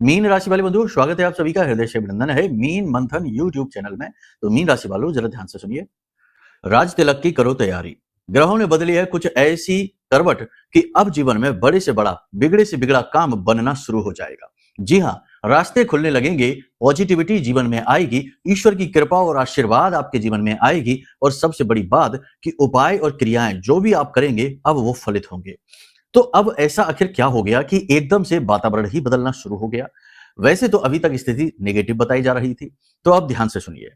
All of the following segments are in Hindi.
मीन राशि वाले बंधुओं, स्वागत है आप सभी का हृदय से अभिनंदन है मीन मंथन यूट्यूब चैनल में। तो मीन राशि वालों जरा ध्यान से सुनिए। राज तिलक की करो तैयारी। ग्रहों ने बदली है कुछ ऐसी करवट कि अब जीवन में बड़े से बड़ा बिगड़े से बिगड़ा काम बनना शुरू हो जाएगा। जी हाँ, रास्ते खुलने लगेंगे, पॉजिटिविटी जीवन में आएगी, ईश्वर की कृपा और आशीर्वाद आपके जीवन में आएगी और सबसे बड़ी बात कि उपाय और क्रियाएं जो भी आप करेंगे अब वो फलित होंगे। तो अब ऐसा आखिर क्या हो गया कि एकदम से वातावरण ही बदलना शुरू हो गया? वैसे तो अभी तक स्थिति नेगेटिव बताई जा रही थी। तो अब ध्यान से सुनिए।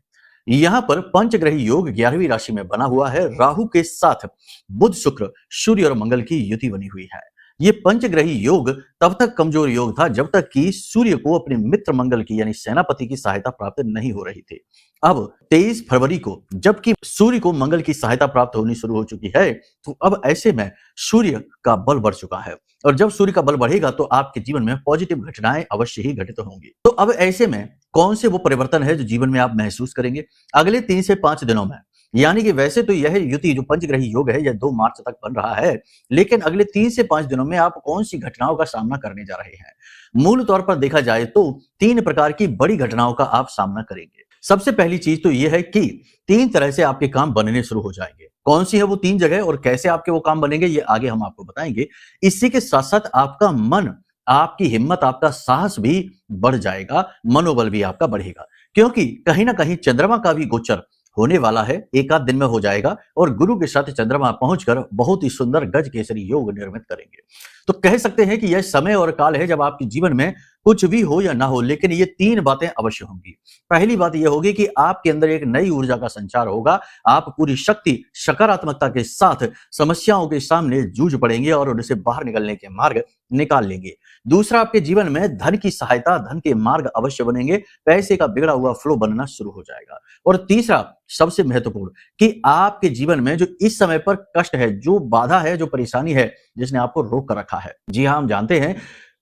यहां पर पंचग्रही योग 11वीं राशि में बना हुआ है। राहु के साथ बुध, शुक्र, सूर्य और मंगल की युति बनी हुई है। ये पंचग्रही योग तब तक कमजोर योग था जब तक कि सूर्य को अपने मित्र मंगल की यानी सेनापति की सहायता प्राप्त नहीं हो रही थी। अब 23 फरवरी को जबकि सूर्य को मंगल की सहायता प्राप्त होनी शुरू हो चुकी है, तो अब ऐसे में सूर्य का बल बढ़ चुका है और जब सूर्य का बल बढ़ेगा तो आपके जीवन में पॉजिटिव घटनाएं अवश्य ही घटित होंगी। तो अब ऐसे में कौन से वो परिवर्तन है जो जीवन में आप महसूस करेंगे अगले 3 से 5 दिनों में? यानी कि वैसे तो यह युति जो पंचग्रही योग है यह 2 मार्च तक बन रहा है, लेकिन अगले 3 से 5 दिनों में आप कौन सी घटनाओं का सामना करने जा रहे हैं? मूल तौर पर देखा जाए तो 3 प्रकार की बड़ी घटनाओं का आप सामना करेंगे। सबसे पहली चीज तो यह है कि 3 तरह से आपके काम बनने शुरू हो जाएंगे। कौन सी है वो 3 जगह और कैसे आपके वो काम बनेंगे ये आगे हम आपको बताएंगे। इसी के साथ साथ आपका मन, आपकी हिम्मत, आपका साहस भी बढ़ जाएगा, मनोबल भी आपका बढ़ेगा, क्योंकि कहीं ना कहीं चंद्रमा का भी गोचर होने वाला है, एक आध दिन में हो जाएगा और गुरु के साथ चंद्रमा पहुंचकर बहुत ही सुंदर गज केसरी योग निर्मित करेंगे। तो कह सकते हैं कि यह समय और काल है जब आपके जीवन में कुछ भी हो या ना हो, लेकिन ये 3 बातें अवश्य होंगी। पहली बात यह होगी कि आपके अंदर एक नई ऊर्जा का संचार होगा। आप पूरी शक्ति, सकारात्मकता के साथ समस्याओं के सामने जूझ पड़ेंगे और उनसे बाहर निकलने के मार्ग निकाल लेंगे। दूसरा, आपके जीवन में धन की सहायता, धन के मार्ग अवश्य बनेंगे, पैसे का बिगड़ा हुआ फ्लो बनना शुरू हो जाएगा। और तीसरा, सबसे महत्वपूर्ण, कि आपके जीवन में जो इस समय पर कष्ट है, जो बाधा है, जो परेशानी है, जिसने आपको रोक कर रखा है। जी हाँ, हम जानते हैं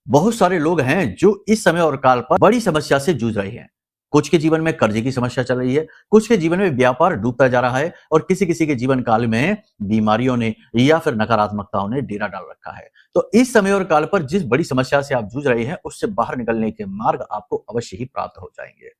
बहुत सारे लोग हैं जो इस समय और काल पर बड़ी समस्या से जूझ रहे हैं। कुछ के जीवन में कर्जे की समस्या चल रही है, कुछ के जीवन में व्यापार डूबता जा रहा है और किसी किसी के जीवन काल में बीमारियों ने या फिर नकारात्मकताओं ने डेरा डाल रखा है। तो इस समय और काल पर जिस बड़ी समस्या से आप जूझ रहे हैं उससे बाहर निकलने के मार्ग आपको अवश्य ही प्राप्त हो जाएंगे।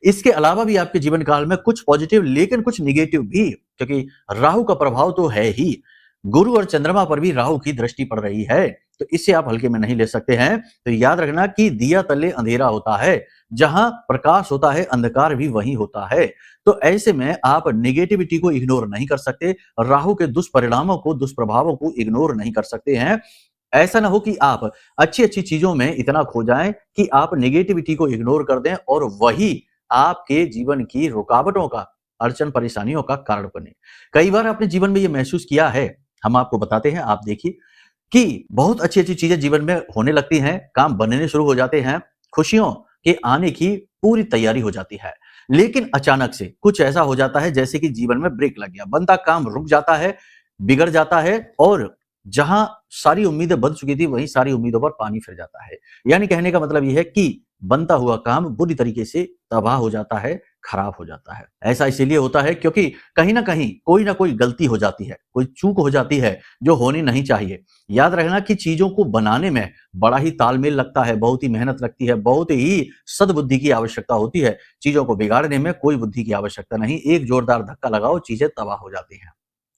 इसके अलावा भी आपके जीवन काल में कुछ पॉजिटिव लेकिन कुछ निगेटिव भी, क्योंकि राहु का प्रभाव तो है ही, गुरु और चंद्रमा पर भी राहु की दृष्टि पड़ रही है, तो इसे आप हल्के में नहीं ले सकते हैं। तो याद रखना कि दिया तले अंधेरा होता है, जहां प्रकाश होता है अंधकार भी वहीं होता है। तो ऐसे में आप नेगेटिविटी को इग्नोर नहीं कर सकते, राहु के दुष्परिणामों को, दुष्प्रभावों को इग्नोर नहीं कर सकते हैं। ऐसा ना हो कि आप अच्छी अच्छी चीजों में इतना खो जाएं कि आप नेगेटिविटी को इग्नोर कर दें और वही आपके जीवन की रुकावटों का, अड़चन परेशानियों का कारण बने। कई बार आपने जीवन में ये महसूस किया है, हम आपको बताते हैं, आप देखिए कि बहुत अच्छी अच्छी चीजें जीवन में होने लगती हैं, काम बनने शुरू हो जाते हैं, खुशियों के आने की पूरी तैयारी हो जाती है, लेकिन अचानक से कुछ ऐसा हो जाता है जैसे कि जीवन में ब्रेक लग गया, बनता काम रुक जाता है, बिगड़ जाता है और जहां सारी उम्मीदें बन चुकी थी वहीं सारी उम्मीदों पर पानी फिर जाता है। यानी कहने का मतलब यह है कि बनता हुआ काम बुरी तरीके से तबाह हो जाता है, खराब हो जाता है। ऐसा इसीलिए होता है क्योंकि कहीं ना कोई गलती हो जाती है, कोई चूक हो जाती है जो होनी नहीं चाहिए। याद रखना कि चीजों को बनाने में बड़ा ही तालमेल लगता है, बहुत ही मेहनत लगती है, बहुत ही सद्बुद्धि की आवश्यकता होती है। चीजों को बिगाड़ने में कोई बुद्धि की आवश्यकता नहीं, एक जोरदार धक्का लगाओ, चीजें तबाह हो जाती हैं।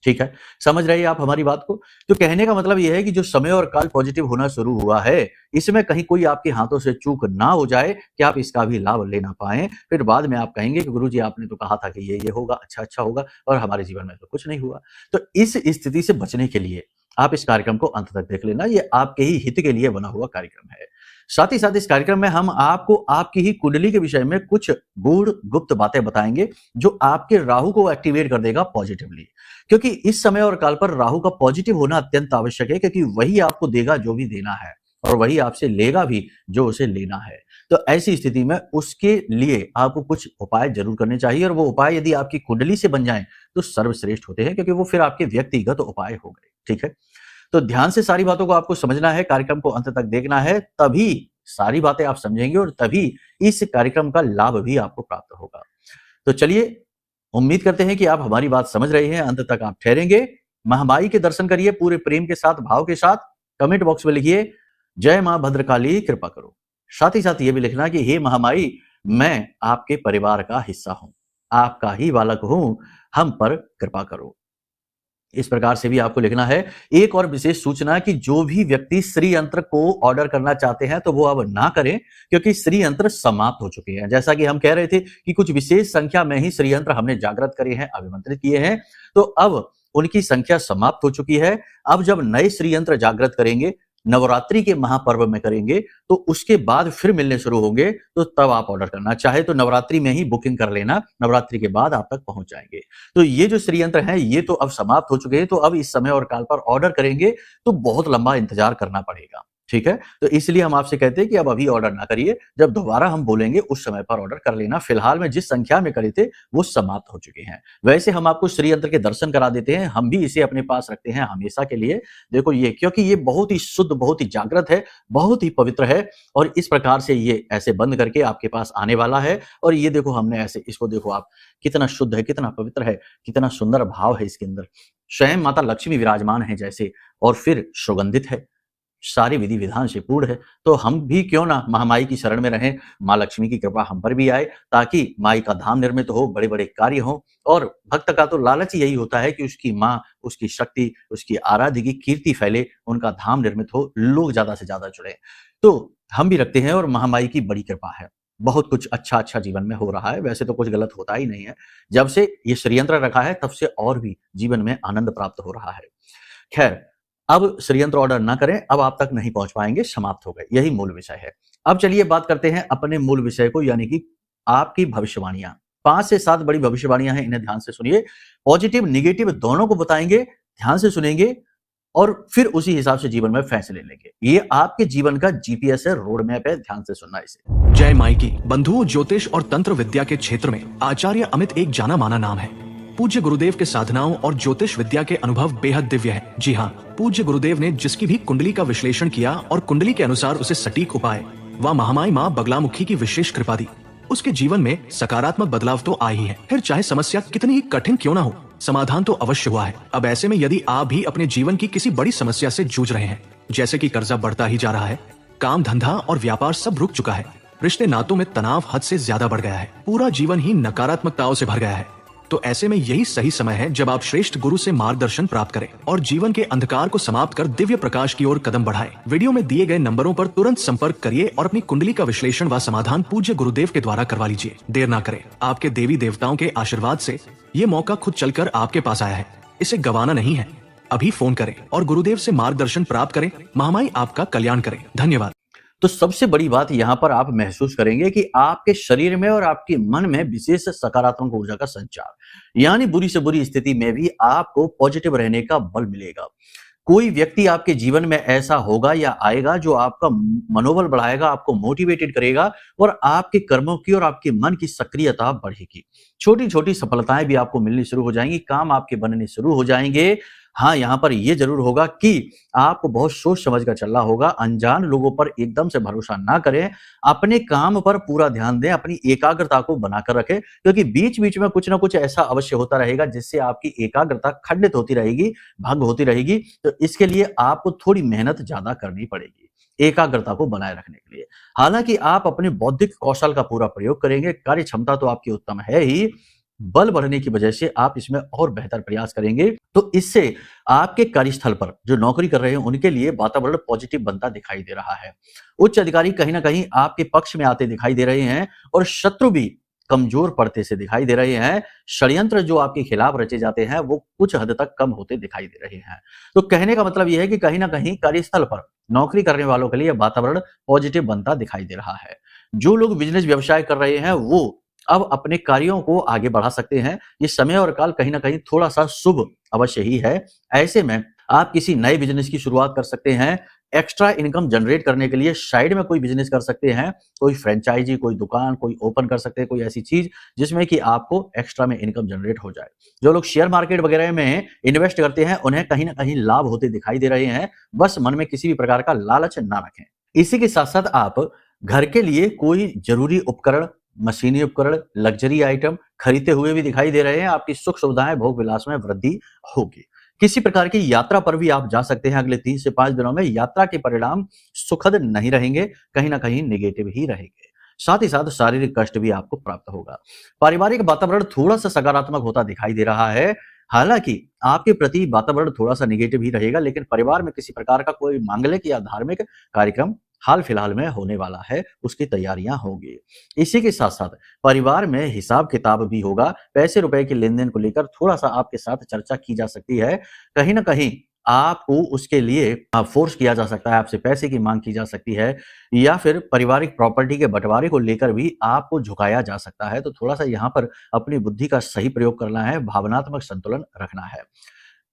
ठीक है, समझ रहे हैं आप हमारी बात को? तो कहने का मतलब यह है कि जो समय और काल पॉजिटिव होना शुरू हुआ है, इसमें कहीं कोई आपके हाथों से चूक ना हो जाए कि आप इसका भी लाभ ले ना पाएं, फिर बाद में आप कहेंगे कि गुरुजी आपने तो कहा था कि ये होगा, अच्छा होगा और हमारे जीवन में तो कुछ नहीं हुआ। तो इस स्थिति से बचने के लिए आप इस कार्यक्रम को अंत तक देख लेना, ये आपके ही हित के लिए बना हुआ कार्यक्रम है। साथ ही साथ इस कार्यक्रम में हम आपको आपकी ही कुंडली के विषय में कुछ गूढ़ गुप्त बातें बताएंगे जो आपके राहु को एक्टिवेट कर देगा पॉजिटिवली, क्योंकि इस समय और काल पर राहु का पॉजिटिव होना अत्यंत आवश्यक है, क्योंकि वही आपको देगा जो भी देना है और वही आपसे लेगा भी जो उसे लेना है। तो ऐसी स्थिति में उसके लिए आपको कुछ उपाय जरूर करने चाहिए और वो उपाय यदि आपकी कुंडली से बन जाएं तो सर्वश्रेष्ठ होते हैं, क्योंकि वो फिर आपके व्यक्तिगत उपाय हो गए। ठीक है, तो ध्यान से सारी बातों को आपको समझना है, कार्यक्रम को अंत तक देखना है, तभी सारी बातें आप समझेंगे और तभी इस कार्यक्रम का लाभ भी आपको प्राप्त होगा। तो चलिए, उम्मीद करते हैं कि आप हमारी बात समझ रहे हैं, अंत तक आप ठहरेंगे। महामाई के दर्शन करिए पूरे प्रेम के साथ, भाव के साथ। कमेंट बॉक्स में लिखिए जय मां भद्रकाली कृपा करो। साथ ही साथ ये भी लिखना कि हे महामाई, मैं आपके परिवार का हिस्सा हूं, आपका ही बालक हूं, हम पर कृपा करो। इस प्रकार से भी आपको लिखना है। एक और विशेष सूचना कि जो भी व्यक्ति श्री यंत्र को ऑर्डर करना चाहते हैं तो वो अब ना करें, क्योंकि श्री यंत्र समाप्त हो चुके हैं। जैसा कि हम कह रहे थे कि कुछ विशेष संख्या में ही श्री यंत्र हमने जागृत करे हैं, अभिमंत्रित किए हैं, तो अब उनकी संख्या समाप्त हो चुकी है। अब जब नए श्री यंत्र जागृत करेंगे, नवरात्रि के महापर्व में करेंगे, तो उसके बाद फिर मिलने शुरू होंगे, तो तब आप ऑर्डर करना। चाहे तो नवरात्रि में ही बुकिंग कर लेना, नवरात्रि के बाद आप तक पहुंच जाएंगे। तो ये जो श्री यंत्र हैं, ये तो अब समाप्त हो चुके हैं, तो अब इस समय और काल पर ऑर्डर करेंगे तो बहुत लंबा इंतजार करना पड़ेगा। ठीक है, तो इसलिए हम आपसे कहते हैं कि अब अभी ऑर्डर ना करिए, जब दोबारा हम बोलेंगे उस समय पर ऑर्डर कर लेना। फिलहाल में जिस संख्या में करे थे वो समाप्त हो चुके हैं। वैसे हम आपको श्री यंत्र के दर्शन करा देते हैं, हम भी इसे अपने पास रखते हैं हमेशा के लिए। देखो ये, क्योंकि ये बहुत ही शुद्ध, बहुत ही जागृत है, बहुत ही पवित्र है, और इस प्रकार से ये ऐसे बंद करके आपके पास आने वाला है। और ये देखो हमने ऐसे, इसको देखो आप, कितना शुद्ध है, कितना पवित्र है, कितना सुंदर भाव है इसके अंदर। स्वयं माता लक्ष्मी विराजमान है जैसे, और फिर सुगंधित है, सारी विधि विधान से पूर्ण है। तो हम भी क्यों ना महामाई की शरण में रहें, माँ लक्ष्मी की कृपा हम पर भी आए, ताकि माई का धाम निर्मित हो, बड़े बड़े कार्य हो। और भक्त का तो लालच यही होता है कि उसकी माँ, उसकी शक्ति, उसकी आराध्य की कीर्ति फैले, उनका धाम निर्मित हो, लोग ज्यादा से ज्यादा जुड़े। तो हम भी रखते हैं, और महामाई की बड़ी कृपा है, बहुत कुछ अच्छा अच्छा जीवन में हो रहा है। वैसे तो कुछ गलत होता ही नहीं है, जब से ये श्रीयंत्र रखा है तब से और भी जीवन में आनंद प्राप्त हो रहा है। खैर, अब श्रीयंत्र ऑर्डर ना करें, अब आप तक नहीं पहुंच पाएंगे, समाप्त हो गए, यही मूल विषय है। अब चलिए बात करते हैं अपने मूल विषय को, यानी कि आपकी भविष्यवाणियां। 5 से 7 बड़ी भविष्यवाणियां हैं, इन्हें ध्यान से सुनिए। पॉजिटिव निगेटिव दोनों को बताएंगे, ध्यान से सुनेंगे, और फिर उसी हिसाब से जीवन में फैसले लेंगे। ये आपके जीवन का जीपीएस है, रोड मैप है, ध्यान से सुनना इसे। जय माई की। बंधुओं, ज्योतिष और तंत्र विद्या के क्षेत्र में आचार्य अमित एक जाना माना नाम है। पूज्य गुरुदेव के साधनाओं और ज्योतिष विद्या के अनुभव बेहद दिव्य है। जी हाँ, पूज्य गुरुदेव ने जिसकी भी कुंडली का विश्लेषण किया और कुंडली के अनुसार उसे सटीक उपाय व महामाई माँ बगलामुखी की विशेष कृपा दी, उसके जीवन में सकारात्मक बदलाव तो आ ही है। फिर चाहे समस्या कितनी ही कठिन क्यों ना हो, समाधान तो अवश्य हुआ है। अब ऐसे में यदि आप भी अपने जीवन की किसी बड़ी समस्या से जूझ रहे हैं, जैसे कि कर्जा बढ़ता ही जा रहा है, काम धंधा और व्यापार सब रुक चुका है, रिश्ते नातों में तनाव हद से ज्यादा बढ़ गया है, पूरा जीवन ही नकारात्मकताओं से भर गया है, तो ऐसे में यही सही समय है जब आप श्रेष्ठ गुरु से मार्गदर्शन प्राप्त करें और जीवन के अंधकार को समाप्त कर दिव्य प्रकाश की ओर कदम बढ़ाएं। वीडियो में दिए गए नंबरों पर तुरंत संपर्क करिए और अपनी कुंडली का विश्लेषण व समाधान पूज्य गुरुदेव के द्वारा करवा लीजिए। देर ना करें, आपके देवी देवताओं के आशीर्वाद से ये मौका खुद चलकर आपके पास आया है, इसे गंवाना नहीं है। अभी फोन करें और गुरुदेव से मार्गदर्शन प्राप्त करें। महामाई आपका कल्याण करें। धन्यवाद। तो सबसे बड़ी बात यहां पर आप महसूस करेंगे कि आपके शरीर में और आपके मन में विशेष सकारात्मक ऊर्जा का संचार, यानी बुरी से बुरी स्थिति में भी आपको पॉजिटिव रहने का बल मिलेगा। कोई व्यक्ति आपके जीवन में ऐसा होगा या आएगा जो आपका मनोबल बढ़ाएगा, आपको मोटिवेटेड करेगा, और आपके कर्मों की और आपके मन की सक्रियता बढ़ेगी। छोटी छोटी सफलताएं भी आपको मिलनी शुरू हो जाएंगी, काम आपके बनने शुरू हो जाएंगे। हाँ, यहां पर यह जरूर होगा कि आपको बहुत सोच समझ कर चलना होगा। अनजान लोगों पर एकदम से भरोसा ना करें, अपने काम पर पूरा ध्यान दें, अपनी एकाग्रता को बनाकर रखें, क्योंकि बीच बीच में कुछ ना कुछ ऐसा अवश्य होता रहेगा जिससे आपकी एकाग्रता खंडित होती रहेगी, भंग होती रहेगी। तो इसके लिए आपको थोड़ी मेहनत ज्यादा करनी पड़ेगी एकाग्रता को बनाए रखने के लिए। हालांकि आप अपने बौद्धिक कौशल का पूरा प्रयोग करेंगे, कार्य क्षमता तो आपकी उत्तम है ही, बल बढ़ने की वजह से आप इसमें और बेहतर प्रयास करेंगे। तो इससे आपके कार्यस्थल पर जो नौकरी कर रहे हैं उनके लिए वातावरण पॉजिटिव बनता दिखाई दे रहा है। उच्च अधिकारी कहीं ना कहीं आपके पक्ष में आते दिखाई दे रहे हैं, और शत्रु भी कमजोर पड़ते से दिखाई दे रहे हैं। षड्यंत्र जो आपके खिलाफ रचे जाते हैं वो कुछ हद तक कम होते दिखाई दे रहे हैं। तो कहने का मतलब यह है कि कहीं ना कहीं कार्यस्थल पर नौकरी करने वालों के लिए वातावरण पॉजिटिव बनता दिखाई दे रहा है। जो लोग बिजनेस व्यवसाय कर रहे हैं वो अब अपने कार्यों को आगे बढ़ा सकते हैं। ये समय और काल कहीं ना कहीं थोड़ा सा शुभ अवश्य ही है। ऐसे में आप किसी नए बिजनेस की शुरुआत कर सकते हैं, एक्स्ट्रा इनकम जनरेट करने के लिए साइड में कोई बिजनेस कर सकते हैं, कोई फ्रेंचाइजी, कोई दुकान, कोई ओपन कर सकते हैं, कोई ऐसी चीज जिसमें कि आपको एक्स्ट्रा में इनकम जनरेट हो जाए। जो लोग शेयर मार्केट वगैरह में इन्वेस्ट करते हैं उन्हें कहीं ना कहीं लाभ होते दिखाई दे रहे हैं। बस मन में किसी भी प्रकार का लालच ना रखें। इसी के साथ साथ आप घर के लिए कोई जरूरी उपकरण, मशीनी उपकरण, लग्जरी आइटम खरीदते हुए भी दिखाई दे रहे हैं। आपकी सुख सुविधाएं, भोग विलास में वृद्धि होगी। किसी प्रकार की यात्रा पर भी आप जा सकते हैं अगले 3 से 5 दिनों में। यात्रा के परिणाम सुखद नहीं रहेंगे, कहीं न कहीं नेगेटिव ही रहेंगे। साथ ही साथ शारीरिक कष्ट भी आपको प्राप्त होगा। पारिवारिक वातावरण थोड़ा-सा सकारात्मक होता दिखाई दे रहा है। हालाँकि आपके प्रति वातावरण थोड़ा-सा नेगेटिव ही रहेगा, लेकिन परिवार में किसी प्रकार का कोई मांगलिक या धार्मिक कार्यक्रम हाल-फिलहाल में होने वाला है, उसकी तैयारियाँ होंगी। इसी के साथ-साथ परिवार में हिसाब-किताब भी होगा। पैसे-रुपए के लेन-देन को लेकर थोड़ा-सा आपके साथ चर्चा की जा सकती है। कहीं न कहीं आपको उसके लिए फ़ोर्स किया जा सकता है, आपसे पैसे की माँग की जा सकती है या फिर पारिवारिक प्रॉपर्टी के बँटवारे को लेकर भी आपको झुकाया जा सकता है। तो थोड़ा-सा यहाँ पर अपनी बुद्धि का सही प्रयोग करना है, भावनात्मक संतुलन रखना है।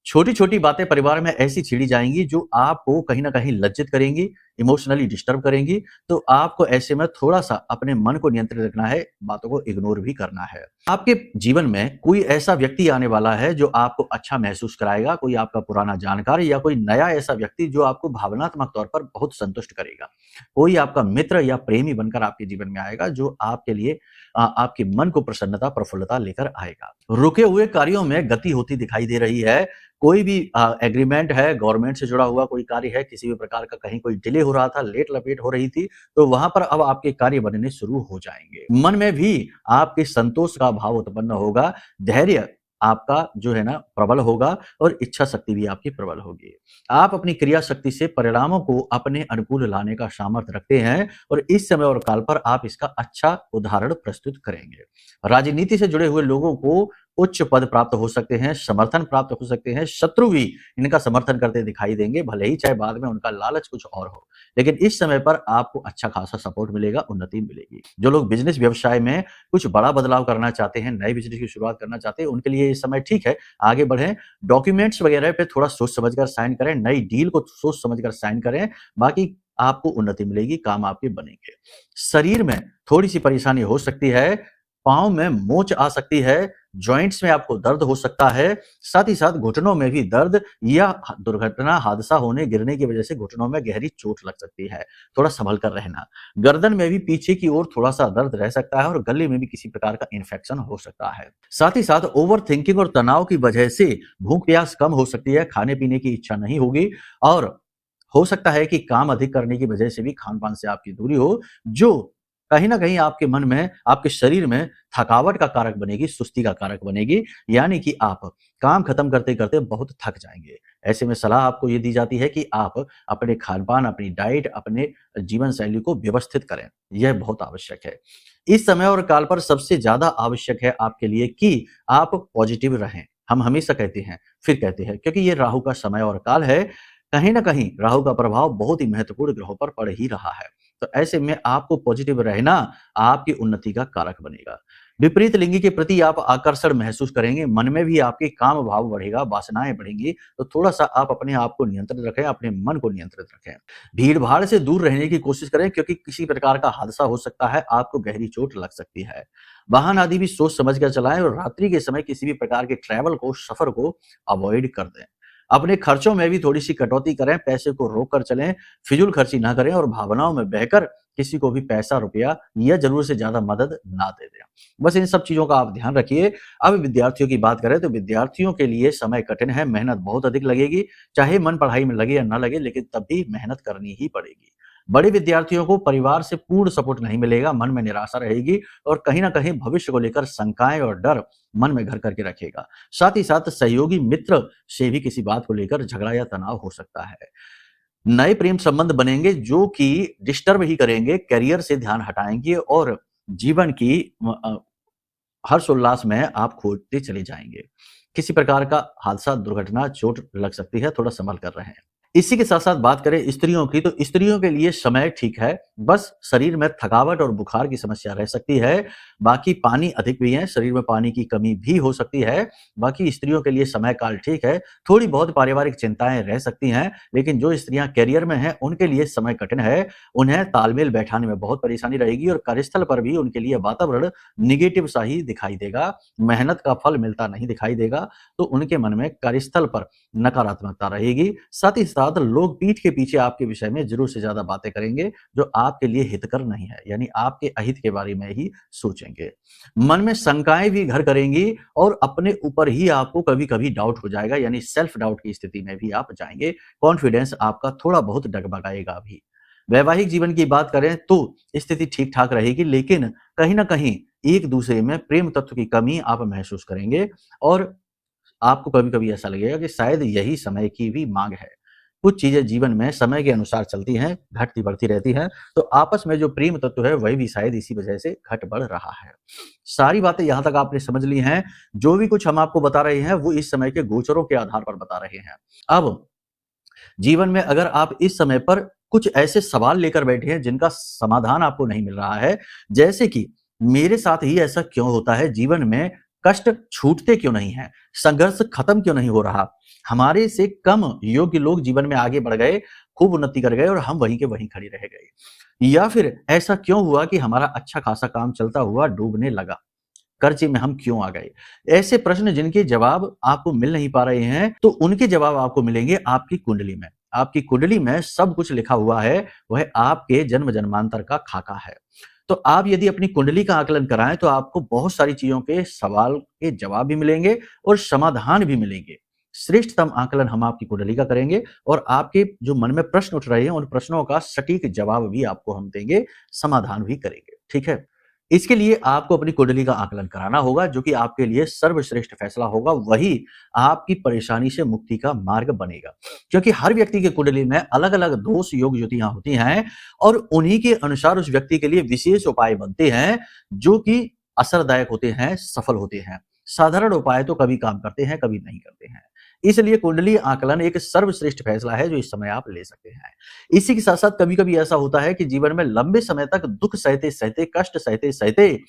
छोटी-छोटी बातें परिवार में ऐसी छेड़ी जाएँगी जो आपको कहीं न कहीं लज्जित करेंगी, इमोशनली डिस्टर्ब करेंगी, तो आपको ऐसे में थोड़ा-सा अपने मन को नियंत्रित रखना है, बातों को इग्नोर भी करना है। आपके जीवन में कोई ऐसा व्यक्ति आने वाला है जो आपको अच्छा महसूस कराएगा, कोई आपका पुराना जानकार या कोई नया ऐसा व्यक्ति जो आपको भावनात्मक तौर पर बहुत संतुष्ट करेगा। कोई आपका मित्र या प्रेमी बनकर आपके जीवन में आएगा जो आपके लिए आपके मन को प्रसन्नता, प्रफुल्लता लेकर आएगा। रुके हुए कार्यों में गति होती दिखाई दे रही है। कोई भी एग्रीमेंट है, गवर्नमेंट से जुड़ा हुआ कोई कार्य है, किसी भी प्रकार का कहीं कोई डिले हो रहा था, लेट-लपेट हो रही थी, तो वहाँ पर अब आपके कार्य बनने शुरू हो जाएँगे। मन में भी आपके संतोष का भाव उत्पन्न होगा, धैर्य आपका जो है ना प्रबल होगा और इच्छा शक्ति भी आपकी प्रबल होगी। आप अपनी क्रिया शक्ति से परिणामों को अपने अनुकूल लाने का सामर्थ्य रखते हैं और इस समय और काल पर आप इसका अच्छा उदाहरण प्रस्तुत करेंगे। राजनीति से जुड़े हुए लोगों को उच्च पद प्राप्त हो सकते हैं, समर्थन प्राप्त हो सकते हैं, शत्रु भी इनका समर्थन करते दिखाई देंगे, भले ही चाहे बाद में उनका लालच कुछ और हो। लेकिन इस समय पर आपको अच्छा खासा सपोर्ट मिलेगा, उन्नति मिलेगी। जो लोग बिज़नेस व्यवसाय में कुछ बड़ा बदलाव करना चाहते हैं, नए बिज़नेस की शुरुआत करना चाहते हैं, उनके लिए ये समय ठीक है, आगे बढ़ें। डॉक्यूमेंट्स वगैरह पे थोड़ा सोच समझ कर साइन करें, नई डील को सोच समझ कर साइन करें, बाकी आपको उन्नति मिलेगी, काम आपके बनेंगे। शरीर में थोड़ी-सी परेशानी हो सकती है, पाँव में मोच आ सकती है, जॉइंट्स में आपको दर्द हो सकता है, साथ ही साथ घुटनों में भी दर्द या दुर्घटना, हादसा होने, गिरने की वजह से घुटनों में गहरी चोट लग सकती है। थोड़ा सँभल कर रहना। गर्दन में भी पीछे की ओर थोड़ा-सा दर्द रह सकता है और गले में भी किसी प्रकार का इन्फेक्शन हो सकता है। साथ ही साथ ओवरथिंकिंग और तनाव की वजह से भूख-प्यास कम हो सकती है, खाने-पीने की इच्छा नहीं होगी और हो सकता है कि काम अधिक करने की वजह से भी खान-पान से आपकी दूरी हो, जो कहीं न कहीं आपके मन में, आपके शरीर में थकावट का कारक बनेगी, सुस्ती का कारक बनेगी, यानी कि आप काम खत्म करते-करते बहुत थक जाएँगे। ऐसे में सलाह आपको ये दी जाती है कि आप अपने खान-पान, अपनी डाइट, अपने जीवन शैली को व्यवस्थित करें। यह बहुत आवश्यक है। इस समय और काल पर सबसे ज़्यादा आवश्यक है आपके लिए कि आप पॉजिटिव रहें। हम हमेशा कहते हैं, फिर कहते हैं, क्योंकि ये राहु का समय और काल है, कहीं न कहीं राहु का प्रभाव बहुत ही महत्वपूर्ण ग्रहों पर पड़ ही रहा है। तो ऐसे में आपको पॉजिटिव रहना आपकी उन्नति का कारक बनेगा। विपरीत लिंगी के प्रति आप आकर्षण महसूस करेंगे, मन में भी आपके काम भाव बढ़ेगा, वासनाएँ बढ़ेंगी, तो थोड़ा-सा आप अपने आप को नियंत्रित रखें, अपने मन को नियंत्रित रखें। भीड़-भाड़ से दूर रहने की कोशिश करें क्योंकि किसी प्रकार का हादसा हो सकता है, आपको गहरी चोट लग सकती है। वाहन आदि भी सोच समझ कर चलाएँ और रात्रि के समय किसी भी प्रकार के ट्रैवल को, सफ़र को अवॉइड कर दें। अपने खर्चों में भी थोड़ी-सी कटौती करें, पैसे को रोक कर चलें, फिजूल खर्ची ना करें और भावनाओं में बहकर किसी को भी पैसा, रुपया या ज़रूरत से ज़्यादा मदद ना दे दें। बस इन सब चीज़ों का आप ध्यान रखिए। अब विद्यार्थियों की बात करें तो विद्यार्थियों के लिए समय कठिन है, मेहनत बहुत अधिक लगेगी, चाहे मन पढ़ाई में लगे या ना लगे, लेकिन तब भी मेहनत करनी ही पड़ेगी। बड़े विद्यार्थियों को परिवार से पूर्ण सपोर्ट नहीं मिलेगा, मन में निराशा रहेगी और कहीं न कहीं भविष्य को लेकर शंकाएँ और डर मन में घर करके रखेगा। साथ ही साथ सहयोगी मित्र से भी किसी बात को लेकर झगड़ा या तनाव हो सकता है। नए प्रेम संबंध बनेंगे जो कि डिस्टर्ब ही करेंगे, करियर से ध्यान हटाएँगे और जीवन की हर्ष उल्लास में आप खोते चले जाएँगे। किसी प्रकार का हादसा, दुर्घटना, चोट लग सकती है, थोड़ा संभल कर रहें। इसी के साथ-साथ बात करें स्त्रियों की, तो स्त्रियों के लिए समय ठीक है, बस शरीर में थकावट और बुखार की समस्या रह सकती है। बाकी पानी अधिक पिएँ, शरीर में पानी की कमी भी हो सकती है। बाकी स्त्रियों के लिए समय काल ठीक है, थोड़ी बहुत पारिवारिक चिंताएँ रह सकती हैं, लेकिन जो स्त्रियाँ करियर में हैं, उनके लिए समय कठिन है। उन्हें तालमेल बैठाने में बहुत परेशानी रहेगी और कार्यस्थल पर भी उनके लिए वातावरण नेगेटिव सा ही दिखाई देगा, मेहनत का फल मिलता नहीं दिखाई देगा, तो उनके मन में कार्यस्थल पर नकारात्मकता रहेगी। साथ ही साथ लोग पीठ के पीछे आपके विषय में ज़रूर से ज़्यादा बातें करेंगे, जो आपके लिए हितकर नहीं है, यानी आपके अहित के बारे में ही सोचेंगे। मन में शंकाएं भी घर करेंगी और अपने ऊपर ही आपको कभी कभी डाउट हो जाएगा, यानी सेल्फ डाउट की स्थिति में भी आप जाएंगे। कॉन्फिडेंस आपका थोड़ा बहुत डगमगाएगा भी। वैवाहिक जीवन की बात करें तो स्थिति ठीक ठाक रहेगी, लेकिन कहीं ना कहीं एक दूसरे में प्रेम तत्व की कमी आप महसूस करेंगे और आपको कभी कभी ऐसा लगेगा कि शायद यही समय की भी मांग है। कुछ चीजें जीवन में समय के अनुसार चलती हैं, घटती बढ़ती रहती हैं, तो आपस में जो प्रेम तत्व है वही भी शायद इसी वजह से घट बढ़ रहा है। सारी बातें यहां तक आपने समझ ली हैं। जो भी कुछ हम आपको बता रहे हैं वो इस समय के गोचरों के आधार पर बता रहे हैं। अब जीवन में अगर आप इस समय पर कुछ ऐसे सवाल लेकर बैठे हैं जिनका समाधान आपको नहीं मिल रहा है, जैसे कि मेरे साथ ही ऐसा क्यों होता है, जीवन में कष्ट छूटते क्यों नहीं है, संघर्ष खत्म क्यों नहीं हो रहा, हमारे से कम योग्य लोग जीवन में आगे बढ़ गए, खूब उन्नति कर गए और हम वहीं के वहीं खड़े रह गए, या फिर ऐसा क्यों हुआ कि हमारा अच्छा खासा काम चलता हुआ डूबने लगा, कर्जे में हम क्यों आ गए। ऐसे प्रश्न जिनके जवाब आपको मिल नहीं पा रहे हैं, तो उनके जवाब आपको मिलेंगे आपकी कुंडली में। आपकी कुंडली में सब कुछ लिखा हुआ है, वह आपके जन्म जन्मांतर का खाका है। तो आप यदि अपनी कुंडली का आकलन कराएं तो आपको बहुत सारी चीजों के सवाल के जवाब भी मिलेंगे और समाधान भी मिलेंगे। श्रेष्ठतम आकलन हम आपकी कुंडली का करेंगे और आपके जो मन में प्रश्न उठ रहे हैं उन प्रश्नों का सटीक जवाब भी आपको हम देंगे, समाधान भी करेंगे। ठीक है, इसके लिए आपको अपनी कुंडली का आकलन कराना होगा, जो कि आपके लिए सर्वश्रेष्ठ फैसला होगा, वही आपकी परेशानी से मुक्ति का मार्ग बनेगा। क्योंकि हर व्यक्ति की कुंडली में अलग अलग दोष योग ज्योतियां होती हैं और उन्हीं के अनुसार उस व्यक्ति के लिए विशेष उपाय बनते हैं जो कि असरदायक होते हैं, सफल होते हैं। साधारण उपाय तो कभी काम करते हैं, कभी नहीं करते हैं। इसलिए कुंडली आकलन एक सर्वश्रेष्ठ फैसला है जो इस समय आप ले सकते हैं। इसी के साथ साथ कभी कभी ऐसा होता है कि जीवन में लंबे समय तक दुख सहते सहते, कष्ट सहते सहते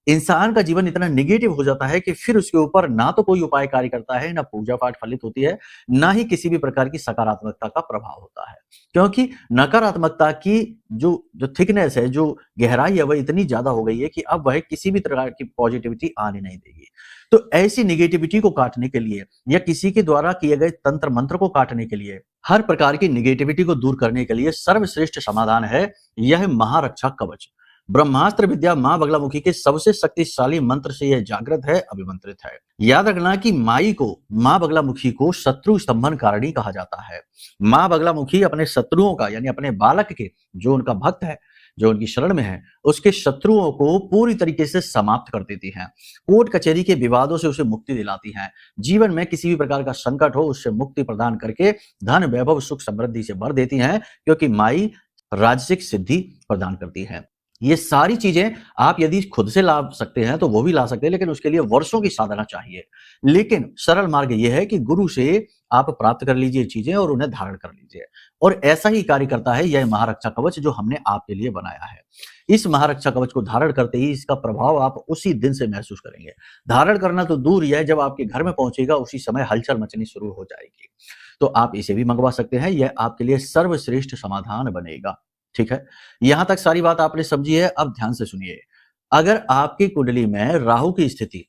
इंसान का जीवन इतना नेगेटिव हो जाता है कि फिर उसके ऊपर ना तो कोई उपाय कार्य करता है, ना पूजा पाठ फलित होती है, ना ही किसी भी प्रकार की सकारात्मकता का प्रभाव होता है। क्योंकि नकारात्मकता की जो जो थिकनेस है, जो गहराई है, वह इतनी ज्यादा हो गई है कि अब वह किसी भी प्रकार की पॉजिटिविटी आने नहीं देगी। तो ऐसी निगेटिविटी को काटने के लिए या किसी के द्वारा किए गए तंत्र मंत्र को काटने के लिए, हर प्रकार की निगेटिविटी को दूर करने के लिए सर्वश्रेष्ठ समाधान है यह महारक्षा कवच। ब्रह्मास्त्र विद्या मां बगलामुखी के सबसे शक्तिशाली मंत्र से यह जागृत है, अभिमंत्रित है। याद रखना कि माई को, मां बगलामुखी को शत्रु स्तंभन कारिणी कहा जाता है। मां बगलामुखी अपने शत्रुओं का, यानी अपने बालक के, जो उनका भक्त है, जो उनकी शरण में है, उसके शत्रुओं को पूरी तरीके से समाप्त कर देती हैं। कोर्ट कचहरी के विवादों से उसे मुक्ति दिलाती हैं। जीवन में किसी भी प्रकार का संकट हो उससे मुक्ति प्रदान करके धन वैभव सुख समृद्धि से भर देती हैं, क्योंकि माई राजसिक सिद्धि प्रदान करती है। ये सारी चीजें आप यदि खुद से ला सकते हैं तो वो भी ला सकते हैं, लेकिन उसके लिए वर्षों की साधना चाहिए। लेकिन सरल मार्ग ये है कि गुरु से आप प्राप्त कर लीजिए चीजें और उन्हें धारण कर लीजिए, और ऐसा ही कार्य करता है यह महारक्षा कवच जो हमने आपके लिए बनाया है। इस महारक्षा कवच को धारण करते ही इसका प्रभाव आप उसी दिन से महसूस करेंगे। धारण करना तो दूर ही है, जब आपके घर में पहुंचेगा उसी समय हलचल मचनी शुरू हो जाएगी। तो आप इसे भी मंगवा सकते हैं, यह आपके लिए सर्वश्रेष्ठ समाधान बनेगा। ठीक है, यहां तक सारी बात आपने समझी है। अब ध्यान से सुनिए, अगर आपकी कुंडली में राहु की स्थिति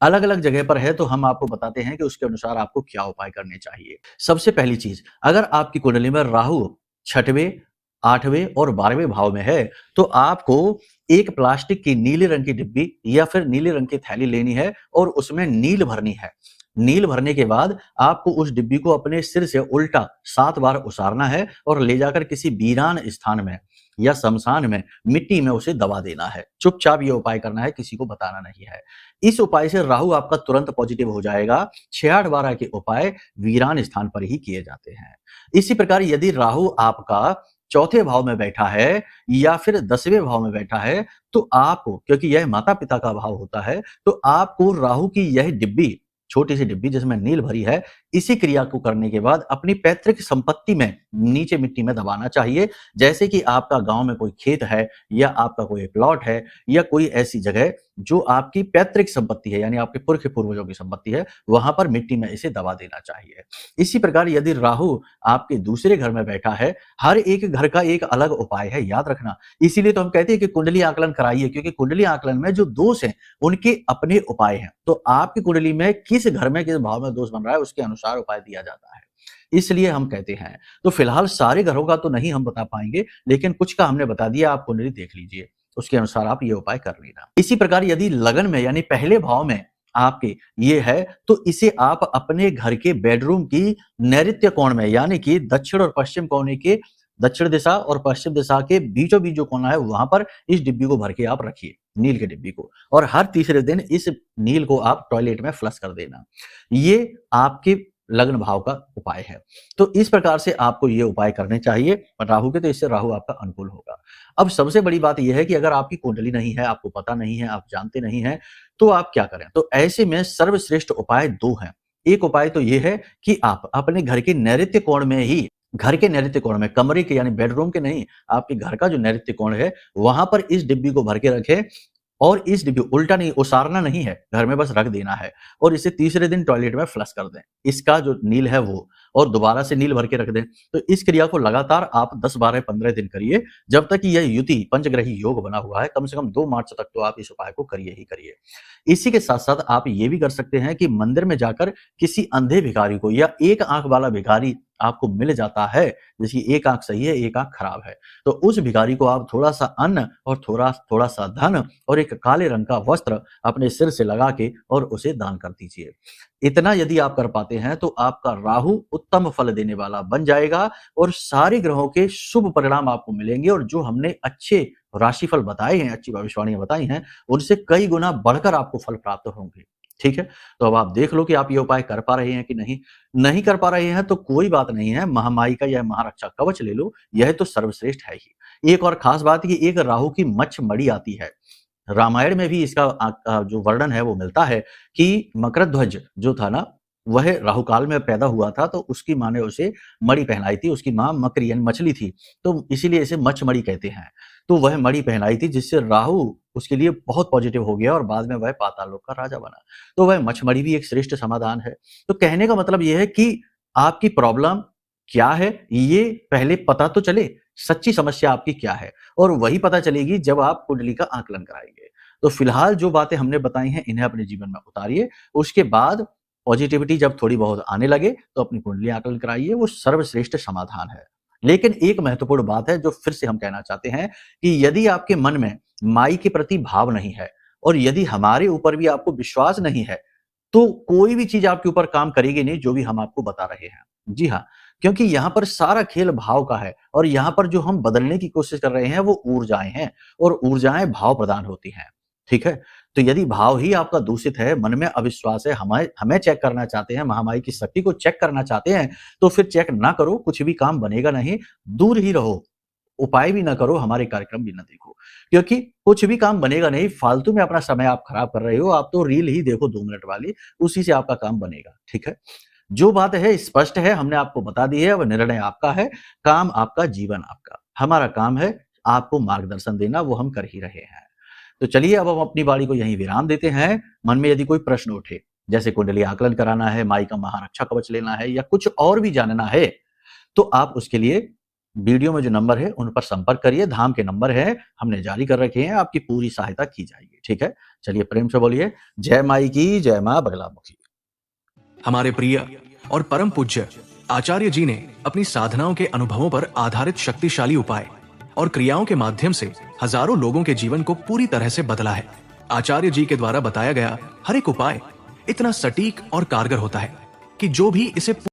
अलग अलग जगह पर है तो हम आपको बताते हैं कि उसके अनुसार आपको क्या उपाय करने चाहिए। सबसे पहली चीज, अगर आपकी कुंडली में राहु 6वें, 8वें और 12वें भाव में है तो आपको एक प्लास्टिक की नीले रंग की डिब्बी या फिर नीले रंग की थैली लेनी है और उसमें नील भरनी है। नील भरने के बाद आपको उस डिब्बी को अपने सिर से उल्टा 7 बार उसारना है और ले जाकर किसी वीरान स्थान में या शमशान में मिट्टी में उसे दबा देना है। चुपचाप ये उपाय करना है, किसी को बताना नहीं है। इस उपाय से राहु आपका तुरंत पॉजिटिव हो जाएगा। 6-8-12 के उपाय वीरान स्थान पर ही किए जाते हैं। इसी प्रकार यदि राहु आपका 4थे भाव में बैठा है या फिर 10वें भाव में बैठा है तो आपको, क्योंकि यह माता पिता का भाव होता है, तो आपको राहु की यह डिब्बी, छोटी सी डिब्बी जिसमें नील भरी है, इसी क्रिया को करने के बाद अपनी पैतृक संपत्ति में नीचे मिट्टी में दबाना चाहिए। जैसे कि आपका गांव में कोई खेत है या आपका कोई प्लॉट है या कोई ऐसी जगह जो आपकी पैतृक संपत्ति है, यानी आपके पुरख पूर्वजों की संपत्ति है, वहां पर मिट्टी में इसे दबा देना चाहिए। इसी प्रकार यदि राहु आपके दूसरे घर में बैठा है, हर एक घर का एक अलग उपाय है, याद रखना। इसीलिए तो हम कहते हैं कि कुंडली आकलन कराइए, क्योंकि कुंडली आकलन में जो दोष हैं उनके अपने उपाय हैं। तो आपकी कुंडली में किस घर में किस भाव में दोष बन रहा है उसके अनुसार उपाय दिया जाता है। इसलिए हम कहते हैं। तो फिलहाल सारे ग्रहों का तो नहीं हम बता पाएंगे, लेकिन कुछ का हमने बता दिया, आप कुंडली देख लीजिए, उसके अनुसार आप ये उपाय कर लेना। इसी प्रकार यदि लगन में यानी पहले भाव में आपके ये है, तो इसे आप अपने घर के बेडरूम की नैऋत्य कोण में यानी कि दक्षिण और पश्चिम कोने के, दक्षिण दिशा और पश्चिम दिशा के बीचों बीच जो कोना है वहां पर इस डिब्बी को भर के आप रखिए, नील के डिब्बी को, और हर तीसरे दिन इस नील को आप टॉयलेट में फ्लश कर देना। ये आपके लग्न भाव का उपाय है। तो इस प्रकार से आपको ये उपाय करने चाहिए राहु के, तो इससे राहु आपका अनुकूल होगा। अब सबसे बड़ी बात यह है कि अगर आपकी कुंडली नहीं है, आपको पता नहीं है, आप जानते नहीं हैं, तो आप क्या करें? तो ऐसे में सर्वश्रेष्ठ उपाय 2 हैं। एक उपाय तो ये है कि आप अपने घर के नैऋत्य कोण में ही, घर के नैऋत्य कोण में, कमरे के यानी बेडरूम के नहीं, आपके घर का जो नैऋत्य कोण है वहां पर इस डिब्बी को भर के रखें, और इस डिब्बी उल्टा नहीं, ओसारना नहीं है, घर में बस रख देना है, और इसे तीसरे दिन टॉयलेट में फ्लश कर दें, इसका जो नील है वो, और दोबारा से नील भर के रख दें। तो इस क्रिया को लगातार आप 10, 12, 15 दिन करिए, जब तक कि यह युति पंचग्रही योग बना हुआ है। कम से कम 2 मार्च तक तो आप इस उपाय को करिए ही करिए। इसी के साथ साथ आप ये भी कर सकते हैं कि मंदिर में जाकर किसी अंधे भिखारी को, या एक आंख वाला भिखारी आपको मिल जाता है, जिसकी एक आंख सही है, एक आंख खराब है, तो उस भिखारी को आप थोड़ा सा अन्न और थोड़ा सा धन और एक काले रंग का वस्त्र अपने सिर से लगा के और उसे दान कर दीजिए। इतना यदि आप कर पाते हैं तो आपका राहु उत्तम फल देने वाला बन जाएगा, और सारे ग्रहों के शुभ परिणाम आपको मिलेंगे, और जो हमने अच्छे राशिफल बताए हैं, अच्छी भविष्यवाणियां बताई हैं, उनसे कई गुना बढ़कर आपको फल प्राप्त होंगे। ठीक है, तो अब आप देख लो कि आप ये उपाय कर पा रहे हैं कि नहीं। नहीं कर पा रहे हैं तो कोई बात नहीं है, महामाई का यह महारक्षा कवच ले लो, यह तो सर्वश्रेष्ठ है ही। एक और खास बात कि एक राहु की मच्छ मणि आती है, रामायण में भी इसका जो वर्णन है वो मिलता है कि मकरध्वज जो था ना, वह राहु काल में पैदा हुआ था, तो उसकी माँ ने उसे मणि पहनाई थी। उसकी माँ मकरी यानी मछली थी, तो इसीलिए इसे मच्छ मणि कहते हैं। तो वह मणि पहनाई थी, जिससे राहु उसके लिए बहुत पॉजिटिव हो गया और बाद में वह पाताल लोक का राजा बना। तो वह मच्छ मणि भी एक श्रेष्ठ समाधान है। तो कहने का मतलब यह है कि आपकी प्रॉब्लम क्या है ये पहले पता तो चले, सच्ची समस्या आपकी क्या है, और वही पता चलेगी जब आप कुंडली का आकलन कराएंगे। तो फिलहाल जो बातें हमने बताई हैं इन्हें अपने जीवन में उतारिए, उसके बाद पॉजिटिविटी जब थोड़ी बहुत आने लगे तो अपनी कुंडली आकलन कराइए, वो सर्वश्रेष्ठ समाधान है। लेकिन एक महत्वपूर्ण बात है जो फिर से हम कहना चाहते हैं कि यदि आपके मन में माई के प्रति भाव नहीं है, और यदि हमारे ऊपर भी आपको विश्वास नहीं है, तो कोई भी चीज आपके ऊपर काम करेगी नहीं जो भी हम आपको बता रहे हैं। जी हाँ, क्योंकि यहाँ पर सारा खेल भाव का है, और यहाँ पर जो हम बदलने की कोशिश कर रहे हैं वो ऊर्जाएं हैं, और ऊर्जाएं भाव प्रदान होती हैं। ठीक है, तो यदि भाव ही आपका दूषित है, मन में अविश्वास है, हमें चेक करना चाहते हैं, महामाई की शक्ति को चेक करना चाहते हैं, तो फिर चेक ना करो, कुछ भी काम बनेगा नहीं, दूर ही रहो, उपाय भी ना करो, हमारे कार्यक्रम भी ना देखो, क्योंकि कुछ भी काम बनेगा नहीं। फालतू में अपना समय आप खराब कर रहे हो। आप तो रील ही देखो 2 मिनट वाली, उसी से आपका काम बनेगा। ठीक है, जो बात है स्पष्ट है, हमने आपको बता दी है, वह निर्णय आपका है, काम आपका, जीवन आपका। हमारा काम है आपको मार्गदर्शन देना, वो हम कर ही रहे हैं। तो चलिए अब हम अपनी वाणी को यहीं विराम देते हैं। मन में यदि कोई प्रश्न उठे, जैसे कुंडली आकलन कराना है, माई का महारक्षा कवच लेना है, या कुछ और भी जानना है, तो आप उसके लिए वीडियो में जो नंबर है उन पर संपर्क करिए। धाम के नंबर है, हमने जारी कर रखे हैं, आपकी पूरी सहायता की जाएगी। ठीक है, चलिए प्रेम से बोलिए जय माई की, जय मां बगलामुखी। हमारे प्रिय और परम पूज्य आचार्य जी ने अपनी साधनाओं के अनुभवों पर आधारित शक्तिशाली उपाय और क्रियाओं के माध्यम से हजारों लोगों के जीवन को पूरी तरह से बदला है। आचार्य जी के द्वारा बताया गया हर एक उपाय इतना सटीक और कारगर होता है कि जो भी इसे